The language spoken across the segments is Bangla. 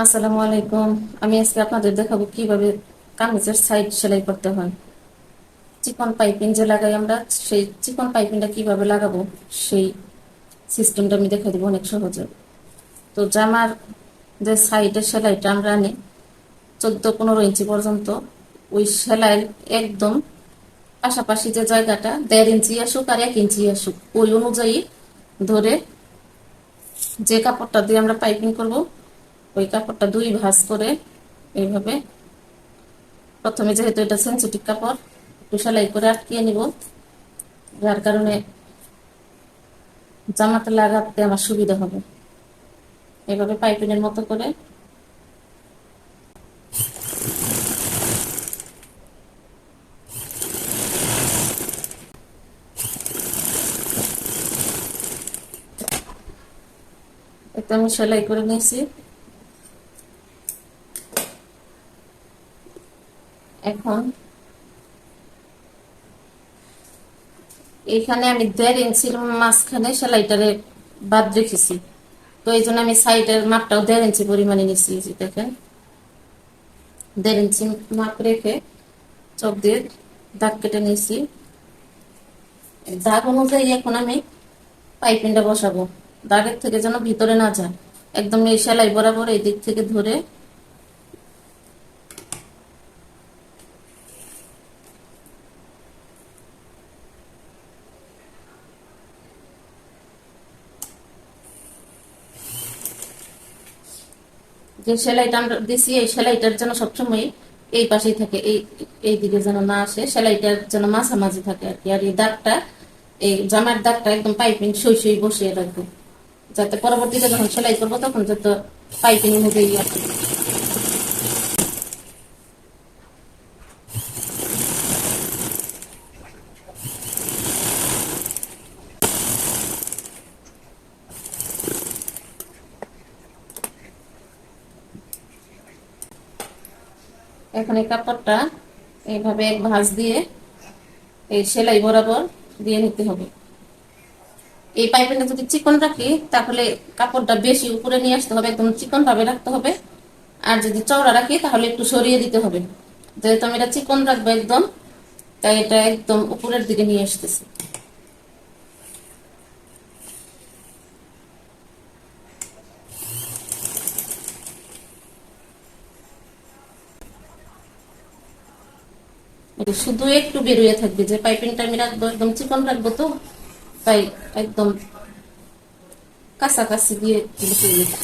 আসসালামু আলাইকুম। আমি আজকে আপনাদের দেখাবো কিভাবে কামিজের সাইড সেলাই করতে হয়। চিকন পাইপিং যে লাগাই আমরা, সেই চিকন পাইপিংটা কিভাবে লাগাবো সেই সিস্টেমটা আমি দেখাই দেবো অনেক সহজে। তো জামার যে সাইডের সেলাইটা আমরা আনি 14-15 ইঞ্চি পর্যন্ত, ওই সেলাইয়ের একদম পাশাপাশি যে জায়গাটা 1.5 ইঞ্চি আসুক আর 1 ইঞ্চি আসুক, ওই অনুযায়ী ধরে যে কাপড়টা দিয়ে আমরা পাইপিং করব, ওই কাপড়টা দুই ভাঁজ করে এইভাবে প্রথমে, যেহেতু এটা সেন্সিটিভ কাপড়, একটু সেলাই করে আটকিয়ে নিব, যার কারণে জামাতে লাগাতে আমার সুবিধা হবে। এভাবে পাইপিনের মতো করে এটা আমি সেলাই করে নিয়েছি। এখন এখানে আমি 1.5 ইঞ্চির মাঝখানে সেলাইটারে বাদ রেখেছি, তো এই জন্য আমি সাইডের মাপটাও 1.5 ইঞ্চি পরিমাণে নিচ্ছি। দেখেন, 1.5 ইঞ্চি মাপ রেখে চক দিয়ে দাগ কেটে নিয়েছি। দাগ অনুযায়ী এখন আমি পাইপিংটা বসাবো, দাগের থেকে যেন ভিতরে না যায়, একদম এই সেলাই বরাবর এই দিক থেকে ধরে যে সেলাইটা আমরা দিছি, এই সেলাইটার যেন সবসময় এই পাশেই থাকে, এই এই দিকে যেন না আসে, সেলাইটার যেন মাঝামাঝি থাকে আর কি। আর এই দাগটা, এই জামার দাগটা একদম পাইপিং সই সই বসিয়ে রাখবো, যাতে পরবর্তীতে যখন সেলাই করবো তখন যত পাইপিং অনুযায়ী আর কি। এখন এই কাপড়টা এইভাবে এক ভাঁজ দিয়ে এই সেলাই বরাবর দিয়ে নিতে হবে। এই পাইপিংটা যদি চিকন রাখি তাহলে কাপড়টা বেশি উপরে নিয়ে আসতে হবে, একদম চিকন ভাবে রাখতে হবে। আর যদি চওড়া রাখি তাহলে একটু সরিয়ে দিতে হবে। যেহেতু আমি এটা চিকন রাখবো একদম, তাই এটা একদম উপরের দিকে নিয়ে আসতেছি। এটা শুধু একটু বেরিয়ে থাকবে, যে পাইপিংটা আমি রাখবো একদম চিকন রাখবো, তো তাই একদম কাছাকাছি দিয়ে বসিয়ে দিতে।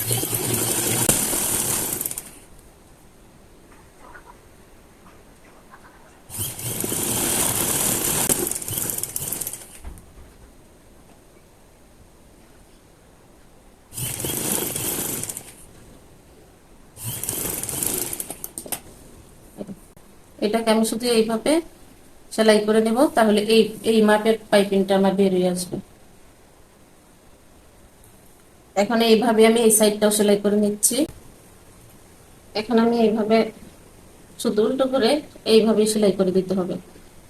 এটাকে আমি শুধু এইভাবে সেলাই করে নেব, তাহলে এই এই মাপের পাইপিংটা আমার বেরিয়ে আসবে। এখন এইভাবে আমি এই সাইডটাও সেলাই করে নিচ্ছি। এখন আমি এইভাবে শুধু উল্টো করে এইভাবে সেলাই করে দিতে হবে।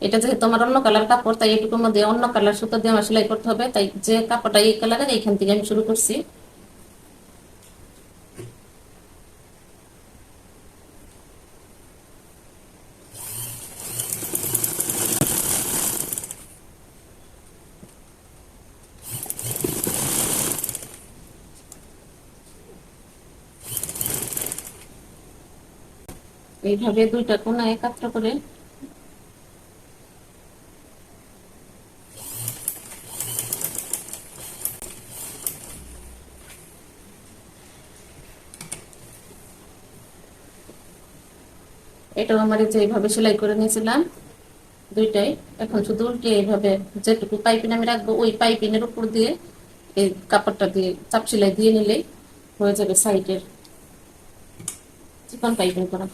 এটা যেহেতু আমার অন্য কালার কাপড়, তাই এটুকুর মধ্যে অন্য কালার সুতো দিয়ে আমার সেলাই করতে হবে, তাই যে কাপড়টা এই কালারের এইখান থেকে আমি শুরু করছি। এইভাবে দুইটা কোণায় কাটটা করে এটাও আমার যে এইভাবে সেলাই করে নিয়েছিলাম দুইটাই, এখন শুধু উল্টে এইভাবে যেটুকু পাইপিং আমি রাখবো ওই পাইপিংয়ের উপর দিয়ে এই কাপড়টা দিয়ে চাপ সেলাই দিয়ে নিলেই হয়ে যাবে সাইডের চিকন পাইপিং করা।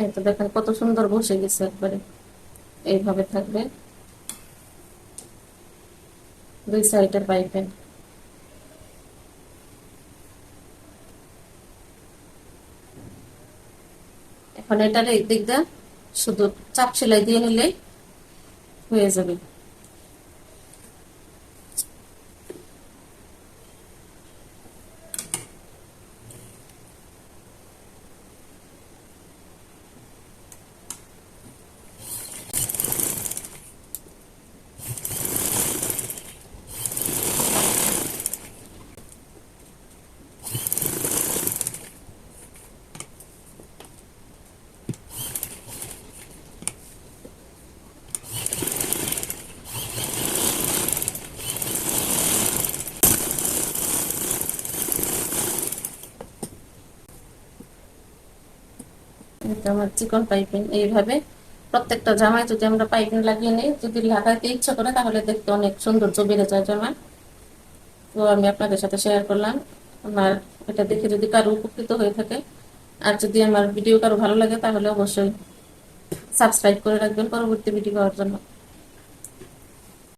এই তো দেখেন কত সুন্দর বসে গেছে একবারে। এইভাবে থাকবে দুই সাইডের পাইপে। এখন এটার এই দিক দিয়ে শুধু চাপ সেলাই দিয়ে নিলেই হয়ে যাবে। এটা আমার চিকন পাইপিং। এইভাবে প্রত্যেকটা জামায় যদি আমরা পাইপিং লাগিয়ে নিই, যদি লাগাইতে ইচ্ছা করে তাহলে দেখতে অনেক সৌন্দর্য বেড়ে যায় জামার। তো আমি আপনাদের সাথে শেয়ার করলাম। আমার এটা দেখে যদি কারো উপকৃত হয়ে থাকে, আর যদি আমার ভিডিও কারো ভালো লাগে, তাহলে অবশ্যই সাবস্ক্রাইব করে রাখবেন পরবর্তী ভিডিও পাওয়ার জন্য।